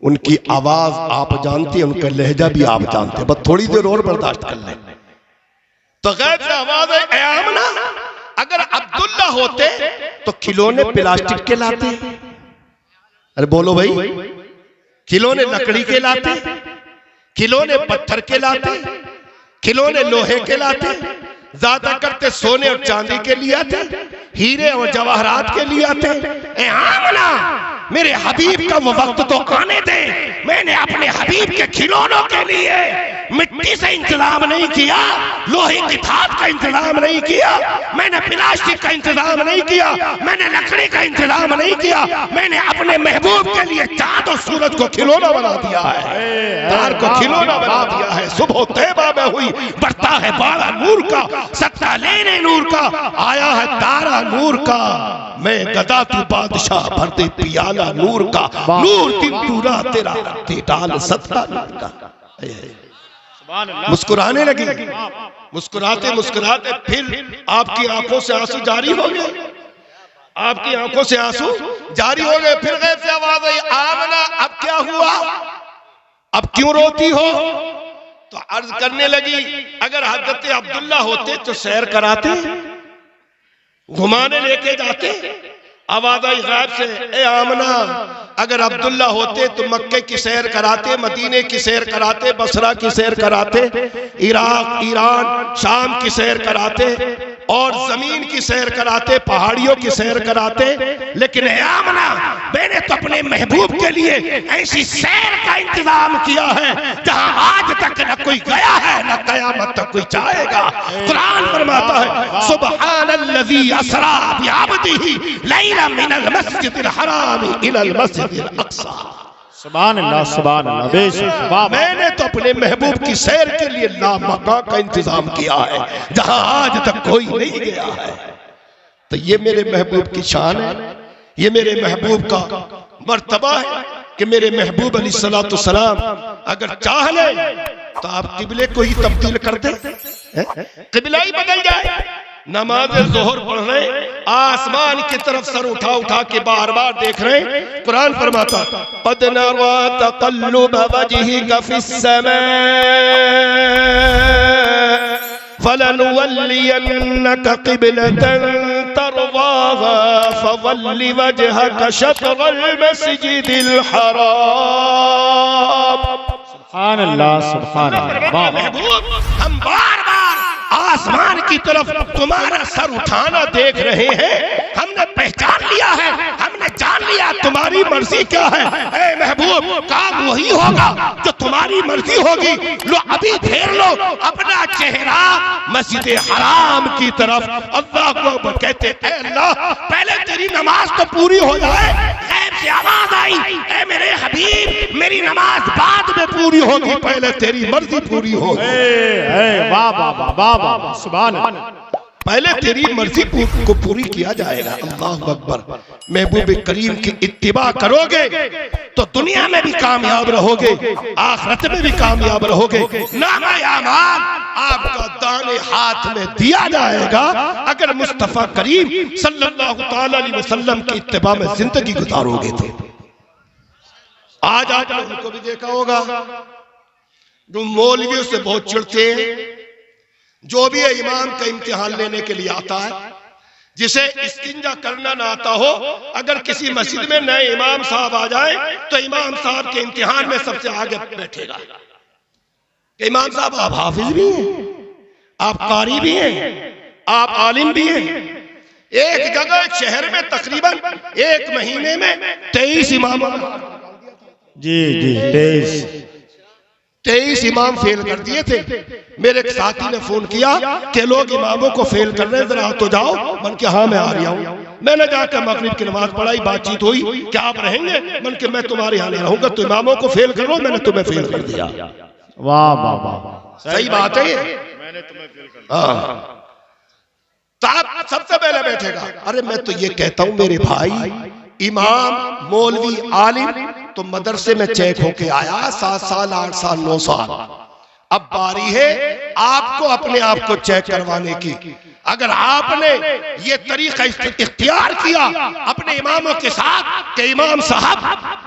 Speaker 1: उनकी आवाज आप जानते हैं, उनका लहजा भी आप जानते हैं, बस थोड़ी देर और बर्दाश्त कर लें। तो गैब से आवाज है, ए आमना अगर अब्दुल्ला होते तो खिलौने प्लास्टिक के लाते। अरे बोलो भाई, खिलौने लकड़ी के लाते, खिलौने पत्थर के लाते, खिलौने लोहे के लाते, ज्यादा करते सोने और चांदी के लिए आते, हीरे और जवाहरात के लिए आते। ए आमना मेरे हबीब का वो वक्त तो आने दे। मैंने अपने हबीब के खिलौनों के लिए मिट्टी से इंतजाम नहीं किया, लोहे की थात का इंतजाम नहीं किया, मैंने प्लास्टिक का इंतजाम नहीं किया, मैंने लकड़ी का इंतजाम नहीं किया। मैंने अपने महबूब के लिए चांद और सूरज को खिलौना बना दिया है, तार को खिलौना बना दिया है। सुबह तैबा में हुई बढ़ता है बाड़ा नूर का, सत्ता लेने नूर का, आया है तारा नूर का। मैं गदा तू बादशाह भर दे पियाला नूर का, नूर दिन तू रात तेरा ते डाल सत्ता नूर का।
Speaker 3: मुस्कुराने लगी। मुस्कुराते मुस्कुराते फिर आपकी आंखों से आंसू जारी हो गए, आपकी आंखों से आंसू जारी हो गए। फिर गैब से आवाज आई, आमना अब क्या हुआ, अब क्यों रोती हो? तो अर्ज करने लगी, अगर हजरत अब्दुल्ला होते तो सैर कराते, घुमाने लेके जाते। आवाज आई गैब से, ए आमना अगर अब्दुल्ला होते तो मक्के की सैर कराते, मदीने की सैर कराते, बसरा की सैर कराते, इराक, ईरान, शाम की सैर कराते और जमीन की सैर कराते, पहाड़ियों की सैर कराते। लेकिन ए आमना, मैंने तो अपने महबूब के लिए ऐसी सैर का इंतजाम किया है जहां आज तक न कोई गया है न कयामत तक कोई जाएगा। कुरान फरमाता है, सुब्हानल्लज़ी असरा बिअब्दिही लैला मिनल मस्जिदिल हराम इलल मस्जिदिल अक़सा।
Speaker 2: सुभान अल्लाह, सुभान अल्लाह, बेशक।
Speaker 3: मैंने तो अपने महबूब की सैर के लिए लामका का इंतजाम किया है जहां आज तक कोई नहीं गया है। तो ये मेरे महबूब की शान है, ये मेरे महबूब का मर्तबा है कि मेरे महबूब अलैहिस्सलातु वस्सलाम अगर चाह ले तो आप किबले को ही तब्दील कर दे, किबला ही बदल जाए। नमाज जोहर पढ़ रहे, आसमान की तरफ सर उठा उठा के बार बार देख रहे हैं। कुरान फरमाता, क़द नरा तक़ल्लुब वजहिका फ़िस समा फलनुवल्लियन्नका क़िबलतन तर्ज़ाहा फ़वल्लि वजहका शत्रल मस्जिदिल हराम।
Speaker 2: सुभान अल्लाह, सुभान अल्लाह।
Speaker 3: महबूब, हम बार बार आसमान की तरफ तुम्हारा सर उठाना देख रहे हैं। हमने पहचान लिया है, हमने जान लिया तुम्हारी मर्जी क्या है। ए महबूब, काम वही होगा जो तुम्हारी मर्जी होगी। लो अभी फेर लो अपना चेहरा मस्जिद हराम की तरफ। अल्लाह को कहते, ए अल्लाह, पहले तेरी नमाज तो पूरी हो जाए। गैब से आवाज आई, ए मेरे हबीब, मेरी नमाज बाद में पूरी होगी, पहले तेरी मर्जी पूरी होगी।
Speaker 2: वाह वाह वाह वाह वाह, सुभान अल्लाह।
Speaker 3: पहले तेरी मर्जी को पूरी किया जाएगा। अल्लाह अकबर। महबूब करीम की इत्तिबा करोगे तो दुनिया में भी कामयाब रहोगे, आखिरत में भी कामयाब रहोगे। नामा आमाल आपका दाने हाथ में दिया जाएगा अगर मुस्तफा करीम सल्लल्लाहु ताला अलैहि वसल्लम की इत्तिबा में जिंदगी गुजारोगे तो। आज आप लोगों को भी देखा होगा जो मौलवियों से बहुत चिढ़ते हैं। जो भी है इमाम का इम्तिहान लेने के लिए आता है, जिसे इस्तिंजा करना ना आता हो, अगर किसी मस्जिद में नए इमाम साहब आ जाए तो इमाम साहब के इम्तिहान में सबसे आगे बैठेगा। इमाम साहब, आप हाफिज भी हैं, आप कारी भी हैं, आप आलिम भी हैं। एक जगह एक शहर में तकरीबन एक महीने में 23 इमाम,
Speaker 2: जी जी,
Speaker 3: 23 इमाम फेल कर दिए थे। मेरे एक साथी ने फोन किया कि लोग इमामों को फेल कर रहे हैं, जरा तो जाओ। मन के हाँ मैं आ रहा हूँ। मैंने जाकर मगरिब की नमाज पढ़ाई, बातचीत हुई, क्या आप रहेंगे? मन के मैं तुम्हारे यहाँ नहीं रहूंगा, तो इमामों को फेल कर लो, मैंने तुम्हें फेल कर दिया।
Speaker 2: वाह वाह वाह,
Speaker 3: सही बात है ये।
Speaker 2: मैंने तुम्हें फेल कर दिया।
Speaker 3: साहब सबसे पहले बैठेगा। अरे मैं तो ये कहता हूँ मेरे भाई, इमाम, मौलवी, आलिम तो मदरसे में चेक होके आया 7 साल, 8 साल, 9 साल। अब बारी है आपको अपने आप को चेक करवाने की। अगर आपने ये तरीका इख्तियार किया अपने इमामों के साथ कि इमाम साहब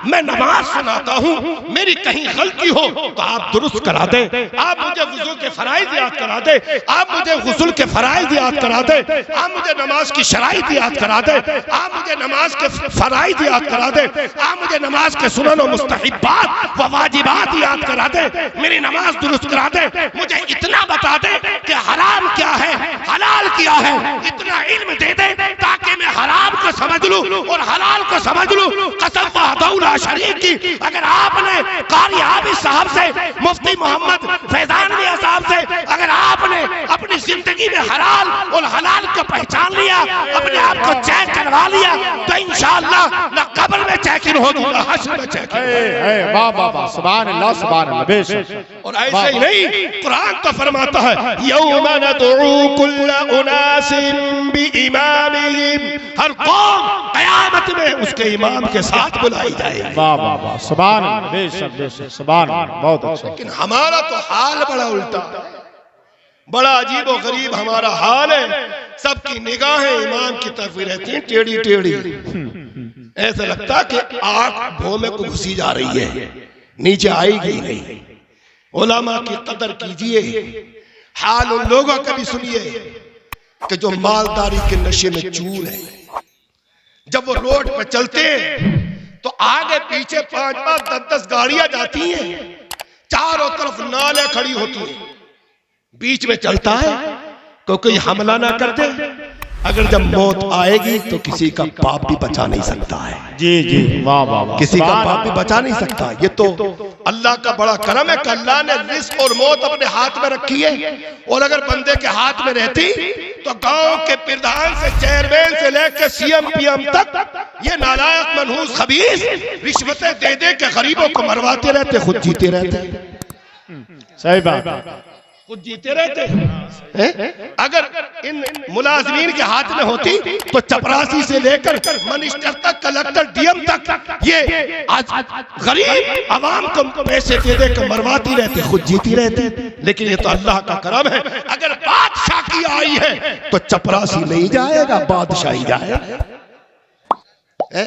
Speaker 3: मैं नमाज सुनाता हूँ, मेरी कहीं गलती हो तो आप दुरुस्त करा दें, आप मुझे वुज़ू के फराइज़ याद करा दें, आप मुझे गुस्ल के फराइज़ याद करा दें, आप मुझे नमाज की शराइत याद करा दें, आप मुझे नमाज के फराइज़ याद करा दें, आप मुझे नमाज के सुनन और मुस्तहिब्बात व वाजिबात याद करा दें, मेरी नमाज दुरुस्त करा दें। मुझे इतना बता दें कि हराम क्या है, हलाल क्या है, इतना इल्म दे दे ताकि मैं हराम को समझ लूं और हलाल को समझ लूं। कसम वहदहू ला शरीक की। अगर आपने कारी हाफिज साहब से, मुफ्ती मोहम्मद फैजान मियां साहब से, अगर आपने अपनी जिंदगी में हलाल और हलाल को पहचान लिया, अपने आप को चेक करवा लिया, तो इंशाअल्लाह न कब्र में चेकिंग होगी न हश्र में चेकिंग।
Speaker 2: वाह वाह वाह, सुभान अल्लाह, सुभान अल्लाह, बेशक।
Speaker 3: और ऐसे ही नहीं, कुरान तो फरमाता है, यौम नदउ कुल्ल उनासिन बिइमामिहिम, हर कौम क़यामत में उसके इमाम के साथ बुलाई जाएगी।
Speaker 2: वाह वाह वाह, सुभान अल्लाह, बेशक बेशक, सुभान अल्लाह, बहुत अच्छा।
Speaker 3: लेकिन हमारा तो हाल बड़ा उल्टा, बड़ा अजीब और गरीब हमारा हाल है। सबकी निगाहें इमाम की तरफ रहती हैं टेढ़ी टेढ़ी, ऐसा लगता कि आग भोमे को घुसी जा रही है, नीचे आएगी नहीं। उलमा की कदर कीजिए, हाल उन लोगों का भी सुनिए कि जो मालदारी के नशे में चूर है। जब वो रोड पर चलते हैं तो आगे पीछे 5-5, 10-10 गाड़ियां जाती हैं, चारों तरफ नाले खड़ी होती हैं, बीच में चलता है तो कोई हमला ना कर दे। अगर जब मौत आएगी तो किसी का बाप भी बचा नहीं सकता है।
Speaker 2: जी जी, वाह वाह वाह,
Speaker 3: किसी का बाप भी बचा नहीं सकता। ये तो अल्लाह का बड़ा करम है कि अल्लाह ने रिस्क और मौत अपने हाथ में रखी है। और अगर बंदे के हाथ में रहती तो गांव के प्रधान से चेयरमैन से लेकर सीएम पीएम तक ये नालायक मनहूस खबीस रिश्वतें दे दे के गरीबों को मरवाते रहते, खुद जीते रहते।
Speaker 2: सही बात,
Speaker 3: खुद जीते रहते हैं। अगर इन मुलाजमीन के हाथ में होती तो चपरासी से लेकर मिनिस्टर तक, कलेक्टर, डीएम तक ये आज गरीब आवाम को पैसे दे दे कर मरवाती रहती, खुद जीती रहती। लेकिन ये तो अल्लाह का करम है। अगर बादशाह की आई है तो चपरासी नहीं जाएगा, बादशाही जाएगा।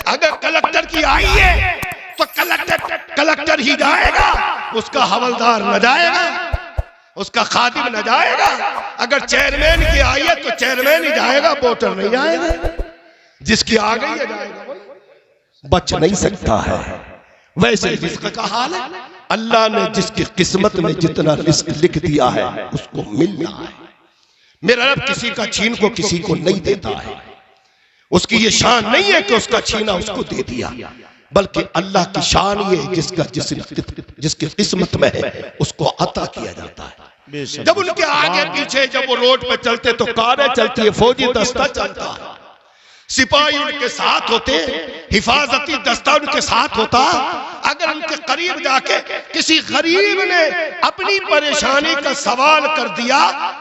Speaker 3: अगर कलेक्टर की आई है तो कलेक्टर ही जाएगा, उसका हवलदार न जाएगा, उसका खादिम न जाएगा। अगर चेयरमैन की आई है तो चेयरमैन ही जाएगा, वोटर नहीं जाएगा। जिसकी आ गई है जाएगा, बच नहीं सकता है। वैसे रिस्क का हाल है। अल्लाह ने जिसकी किस्मत में जितना रिस्क लिख दिया है उसको मिलना है। मेरा रब किसी का छीन को किसी को नहीं देता है। उसकी ये शान नहीं है कि उसका छीना उसको दे दिया, बल्कि अल्लाह की शान ये जिसकी किस्मत में है उसको अता किया जाता है। जब उनके आगे पीछे जब वो रोड पर चलते तो कारें चलती है, फौजी दस्ता चलता है, सिपाही उनके साथ होते, हिफाजती दस्ता उनके साथ होता। अगर उनके करीब जाके किसी गरीब ने अपनी परेशानी का सवाल कर दिया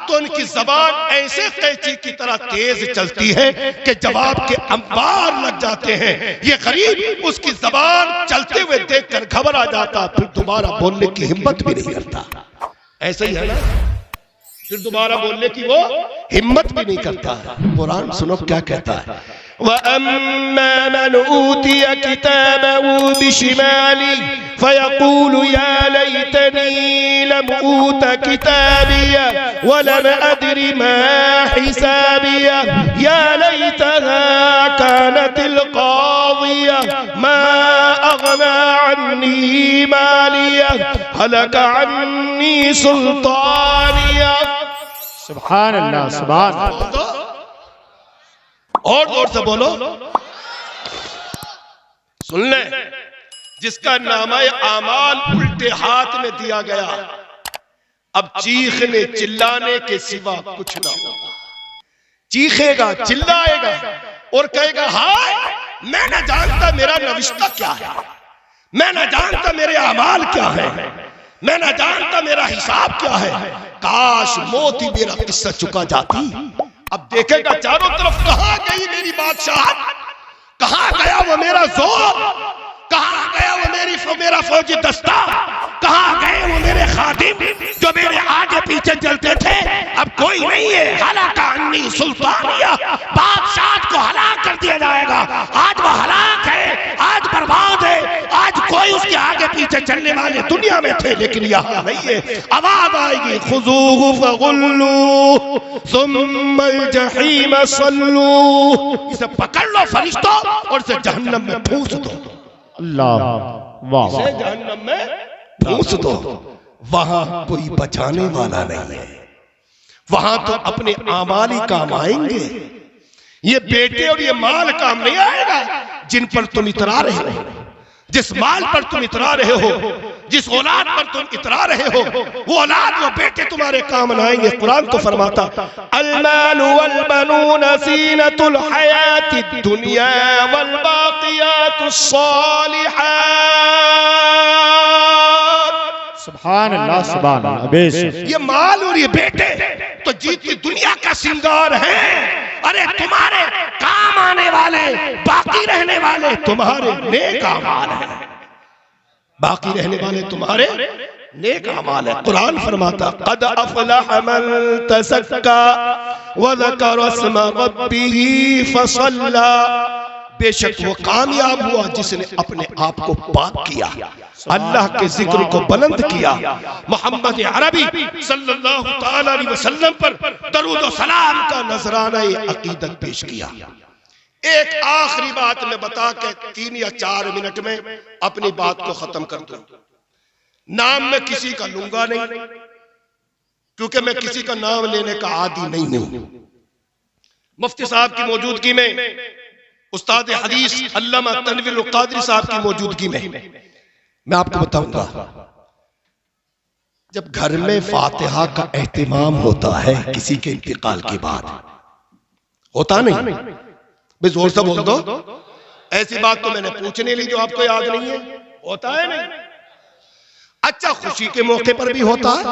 Speaker 3: तो उनकी जबान ऐसे कैंची की तरह तेज चलती है कि जवाब के अंबार लग जाते हैं। ये गरीब उसकी जबान चलते हुए देखकर घबरा जाता, फिर दोबारा बोलने की हिम्मत भी नहीं करता। ऐसा ही है ना, फिर दोबारा बोलने की वो हिम्मत भी नहीं करता है। कुरान सुनो क्या कहता है, वअम्मा मन ऊतिय किताबहु बिशिमाली फयक़ूलु या लैतनी लम ऊत किताबिया वलम अद्रि मा हिसाबिया या लैतहा कानतिल क़ादिया मा अग़ना अन्नी मालिया हलक अन्नी सुल्तानिया।
Speaker 2: सुभान अल्लाह, सुभान अल्लाह।
Speaker 3: और जोर से बोलो। सुन ले, जिसका नामा आमाल उल्टे हाथ में दिया गया, अब चीखने चिल्लाने के सिवा कुछ ना होगा। चीखेगा, चिल्लाएगा और कहेगा हाय मैं न जानता मेरा रविश्ता क्या है, मैं न जानता मेरे अमाल क्या है, मैं न जानता मेरा हिसाब क्या है। काश मौत ही मेरा किस्सा चुका जाती। अब देखेगा चारों तरफ, कहां गई मेरी बादशाहत, कहां गया वो मेरा जोर, कहां गया वो मेरा फौजी दस्ता, कहां गए वो मेरे खादिम जो मेरे आगे पीछे चलते थे। अब कोई नहीं है। हलाका अन्नी सुल्तानिया, बादशाह को हलाक कर दिया जाएगा। आज वो हलाक है, आज बर्बाद है। आज कोई उसके आगे पीछे चलने वाले दुनिया में थे, लेकिन यहाँ नहीं है। आवाज आएगी, खुज़ूहु फग़ुल्लू सुम्मल जहीम सल्लू, इसे पकड़ लो फरिश्तों और इसे जहन्नम में ठूस दो।
Speaker 2: अल्लाह, वाह वाह,
Speaker 3: जहन्नम में ठूस दो। वहां कोई बचाने वाला नहीं है। वहां तो अपने आमाल ही काम आएंगे। ये बेटे और ये माल काम नहीं आएगा जिन पर तुम इतरा रहे हो, जिस माल पर तुम इतरा रहे हो, जिस औलाद पर तुम इतरा रहे हो, वो औलाद वो बेटे तुम्हारे काम न आएंगे। कुरान तो फरमाता अल-मालु वल बनून ज़ीनतुल हयातिद दुनिया वल बाक़ियातुस सालिहात।
Speaker 2: सुभान अल्लाह, सुभान अल्लाह। बेशक
Speaker 3: ये माल और ये बेटे तो जीती दुनिया का सिंगार है। अरे तुम्हारे काम आने वाले, बाकी रहने वाले तुम्हारे नेक अमाल है, बाकी रहने वाले तुम्हारे नेक अमाल है। कुरान फरमाता क़द अफ़लह मन तज़क्का व ज़करा इस्म रब्बिही फसल्ला, बेशक वो कामयाब हुआ जिसने अपने आप को पाक किया, अल्लाह के जिक्र को बुलंद किया, मोहम्मद अरबी सल्लल्लाहु ताला अलैहि वसल्लम पर दरूद व सलाम का नजराना अकीदत पेश किया। एक आखिरी बात मैं बता के 3 या 4 मिनट में अपनी बात को खत्म कर दूं। नाम मैं किसी का लूंगा नहीं, क्योंकि मैं किसी का नाम लेने का आदी नहीं हूं। मुफ्ती साहब की मौजूदगी में, उस्ताद हदीस अल्लामा तनवीर कादरी साहब की मौजूदगी में मैं आपको बताऊंगा, जब घर में फातिहा का एहतिमाम होता है किसी के इंतकाल के बाद, होता नहीं? भाई जोर से बोल दो, ऐसी बात तो मैंने पूछने ली जो आपको याद नहीं है। होता है नहीं? अच्छा, खुशी के मौके पर भी होता है,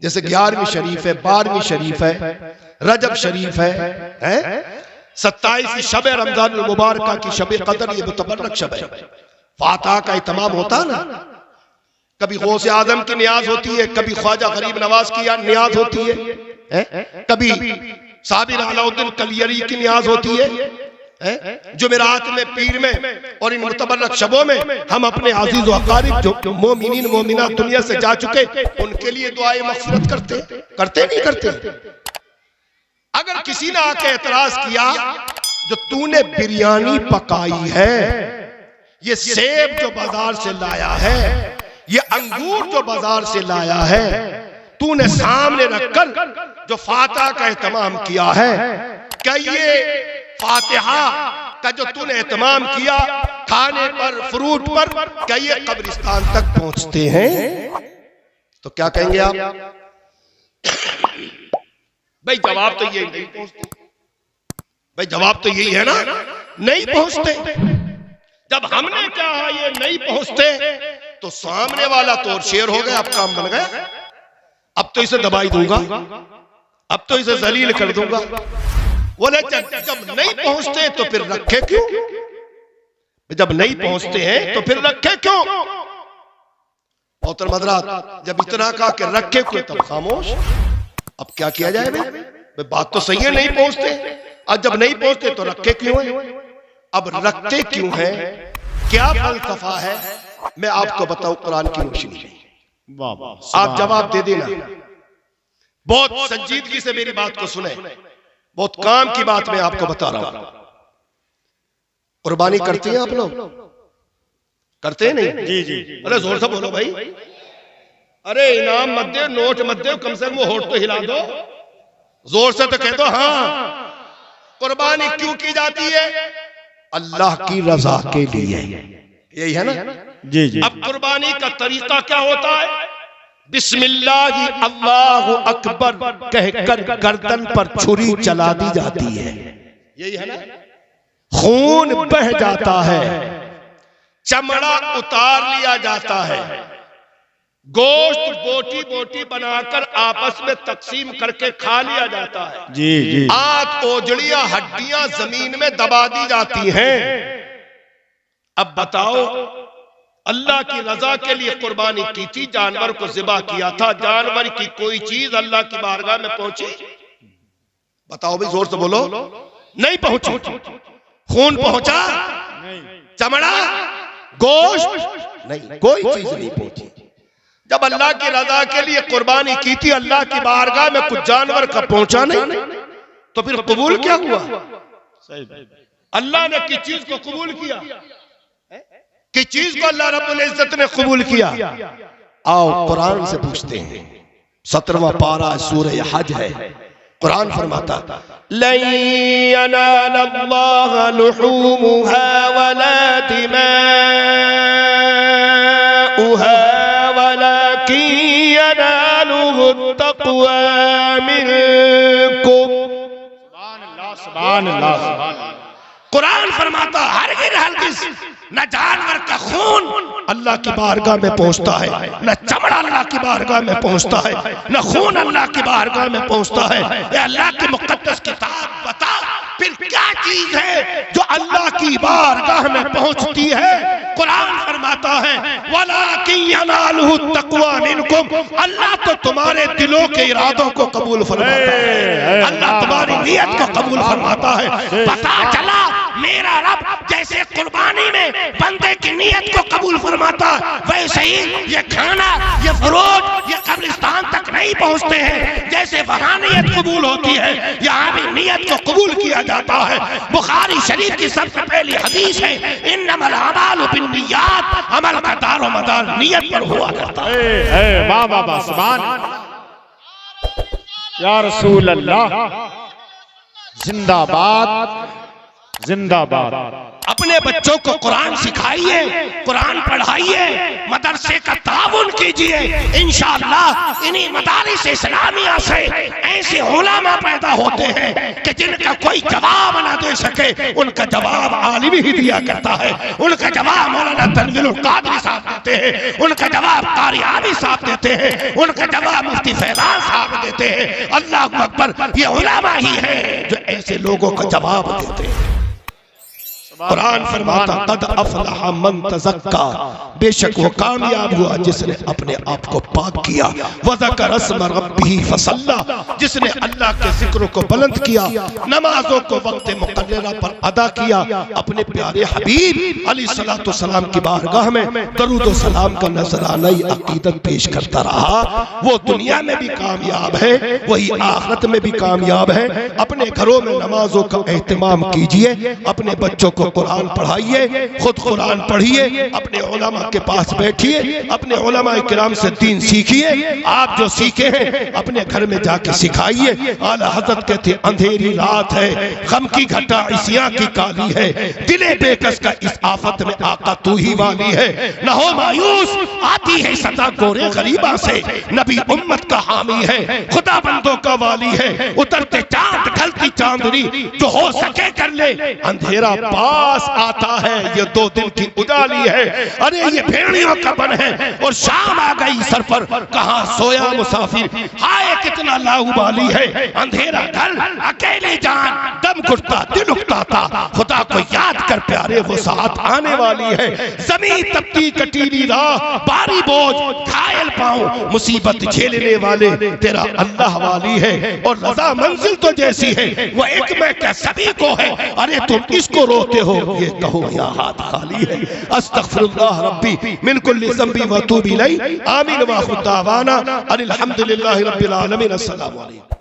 Speaker 3: जैसे 11वीं शरीफ है, 12वीं शरीफ है, रजब शरीफ है, 27 शब रमजान मुबारक की शब कदर, ये मुतबर्रक शब है। फातिहा का इत्माम होता है ना, कभी गौसे आजम की नियाज होती है, कभी ख्वाजा गरीब नवाज की नियाज होती है, कभी साबिर अलाउद्दीन कलियरी की नियाज होती है। जुमेरात में, पीर में और इन मुतबर्रक शबों में हम अपने अजीज व अकारिब जो मोमिनीन मोमिनात दुनिया से जा चुके, उनके लिए दुआए मग़फ़िरत करते नहीं करते? अगर किसी ने आके एतराज किया, जो तूने बिरयानी पकाई है, ये सेब जो बाजार से लाया है, ये अंगूर जो बाजार से लाया है, तूने सामने रखकर जो फातिहा का एहतमाम किया है, क्या ये फातिहा का जो तूने एहतमाम किया खाने पर, फ्रूट पर, क्या ये कब्रिस्तान तक पहुंचते हैं? तो क्या कहेंगे आप? भाई जवाब तो यही नहीं पहुंचते। भाई जवाब तो यही है ना, नहीं पहुंचते। जब हमने कहा ये नहीं पहुंचते, तो सामने वाला तो और शेर हो गया, अब काम बन गया। अब तो इसे दबाई दूंगा, अब तो इसे जलील कर दूंगा। बोले जब नहीं पहुंचते तो फिर रखे क्यों? जब नहीं पहुंचते हैं तो फिर रखे क्यों? मोहतरम हज़रात, जब इतना कहा कि रखे क्यों, तब खामोश। अब क्या किया जाए? भाई बात तो सही है, नहीं पहुंचते, और जब नहीं पहुंचते तो रखे क्यों है? अब रखते क्यों है? क्या फलसफा है? मैं आपको बताऊं कुरान की रोशनी में, आप जवाब दे देना। बहुत संजीदगी से मेरी बात को सुने, बहुत काम की बात मैं आपको बता रहा हूं। कुर्बानी करते हैं आप लोग? करते हैं नहीं?
Speaker 2: जी जी।
Speaker 3: अरे जोर से बोलो भाई। अरे इनाम मत दे, नोट मत दे, कम से कम वो होठ तो हिला दो, जोर से तो कह दो हाँ। कुर्बानी क्यों की जाती है? अल्लाह की रजा के लिए, यही है ना?
Speaker 2: जी जी।
Speaker 3: अब कुर्बानी का तरीका क्या होता है? बिस्मिल्लाह अल्लाहु अकबर कहकर गर्दन पर छुरी चला दी जाती है, यही है ना? खून बह जाता है, चमड़ा उतार लिया जाता है, गोश्त बोटी बोटी बनाकर आपस में तकसीम करके खा लिया जाता है।
Speaker 2: जी जी।
Speaker 3: आंत, ओजड़ियां, हड्डियां जमीन में दबा दी जाती हैं। अब बताओ, अल्लाह की रजा के लिए कुर्बानी की थी, जानवर को ज़िबा किया था, जानवर की कोई चीज अल्लाह की बारगाह में पहुंची? बताओ भाई, जोर से बोलो। नहीं पहुंची। खून पहुंचा? चमड़ा, गोश्त नहीं, कोई चीज नहीं पहुंची। जब अल्लाह की रजा के लिए कुर्बानी की थी, अल्लाह की बारगाह में कुछ जानवर का पहुंचा नहीं, तो फिर कबूल क्या हुआ? अल्लाह ने किस चीज को कबूल किया? किस चीज को अल्लाह रब्बुल इज्जत ने कबूल किया? आओ कुरान से पूछते हैं। 17वां पारा सूरह हज है। कुरान फरमाता, लन यनालल्लाह लुहूमुहा वला दिमाउहा वलाकिन यनालुहु तक़वा मिनकुम।
Speaker 2: सुभान अल्लाह, सुभान अल्लाह, सुभान अल्लाह।
Speaker 3: कुरान फरमाता हरगिज़ हरगिज़ न जानवर का खून अल्लाह की बारगाह में पहुंचता है, न चमड़ा अल्लाह की बारगाह में पहुंचता है, न खून अल्लाह की बारगाह में पहुंचता है। ये अल्लाह की मुक़द्दस किताब बता फिर क्या चीज है जो अल्लाह की बारगाह में पहुंचती है। कुरान फरमाता है वलाकिन यनालुहु तक़वा मिनकुम, अल्लाह तो तुम्हारे दिलों के इरादों को कबूल फरमाता है, अल्लाह तुम्हारी नियत को कबूल फरमाता है। पता चला मेरा रब जैसे कुर्बानी में बंदे की नियत को कबूल फरमाता, वैसे ही ये खाना, ये फरोज, ये कब्रिस्तान तक नहीं पहुंचते हैं। जैसे वहां नियत कबूल होती है, यहाँ भी नियत को कबूल किया जाता है। बुखारी शरीफ की सबसे पहली हदीस है इन्नमल अमालु बिन्नियात, अमल का दारो मदार नियत पर हुआ करता है।
Speaker 2: वाह वाह वाह, सुभान या रसूल अल्लाह, जिंदाबाद जिंदाबाद।
Speaker 3: अपने बच्चों को कुरान सिखाइए, कुरान पढ़ाइए, मदरसे का ताउन कीजिए। इंशाअल्लाह इन्हीं मदारिस इस्लामिया से ऐसे उलमा पैदा होते हैं कि जिनका कोई जवाब ना दे सके, उनका जवाब आलिम ही दिया करता है। उनका जवाब मौलाना तनवीरुल कादरी साहब देते हैं, उनका जवाब कारी आबी साहब देते हैं, उनका जवाब मुफ्ती फैजान साहब देते हैं। अल्लाह अकबर, ये उलमा ही है जो ऐसे लोगों का जवाब देते हैं। कुरान फरमाता कद अफलह मन तज़क्का, बेशक वो कामयाब हुआ जिसने अपने आप को पाक किया। वज़कर अस्म रब्बिही फसल्ला, जिसने अल्लाह के जिक्र को बुलंद किया, नमाजों को वक्त मुक़र्ररा पर अदा किया, अपने प्यारे हबीब अलैहिस्सलातु वस्सलाम की बारगाह में दरूद व सलाम का नजराना अकीदत पेश करता रहा। वो दुनिया में भी कामयाब है, वही आखिरत में भी कामयाब है। अपने घरों में नमाजों का एहतमाम कीजिए, अपने बच्चों को कुरान पढ़ाइए, खुद कुरान पढ़िए, अपने उलमा के पास बैठिए, अपने उलमा किराम से दीन सीखिए। आप जो सीखे हैं अपने घर में जाके सिखाइए। आला हज़रत कहते अंधेरी रात है, गम की घटा इसिया की काली है, दिले बेकस का इस आफत में आका तू ही वाली है। न हो मायूस, आती है सदा गोरे गरीबा से, नबी उम्मत का हामी है, खुदा बंदों का वाली है। उतरते चांद ढलती चांदनी, जो हो सके कर ले, अंधेरा पास आता है, ये 2 दिन की उजाली है। अरे ये भेड़ियों का बन है और शाम आ गई सरफर, कहाँ सोया मुसाफिर, हाय कितना लाहुबाली है। अंधेरा घर अकेले जान, दम घुटता दिल उकताता, खुदा को याद कर प्यारे वो साथ आने वाली है। जमीन तपती कटीली राह, बारी बोझ घायल पाँव, मुसीबत झेलने वाले तेरा अल्लाह वाली है। और रजा मंजिल तो जैसी है, वो एक में क्या सभी को है। अरे तुम इसको रोते हो, ये कहो या हाथ खाली है। अस्तगफिरुल्लाह रब्बी मिन कुल्ली ज़ंबी व तूबी इलैहि। आमीन व आखिर दावाना अनिल हम्दुलिल्लाहि रब्बिल आलमीन। अस्सलामु अलैकुम।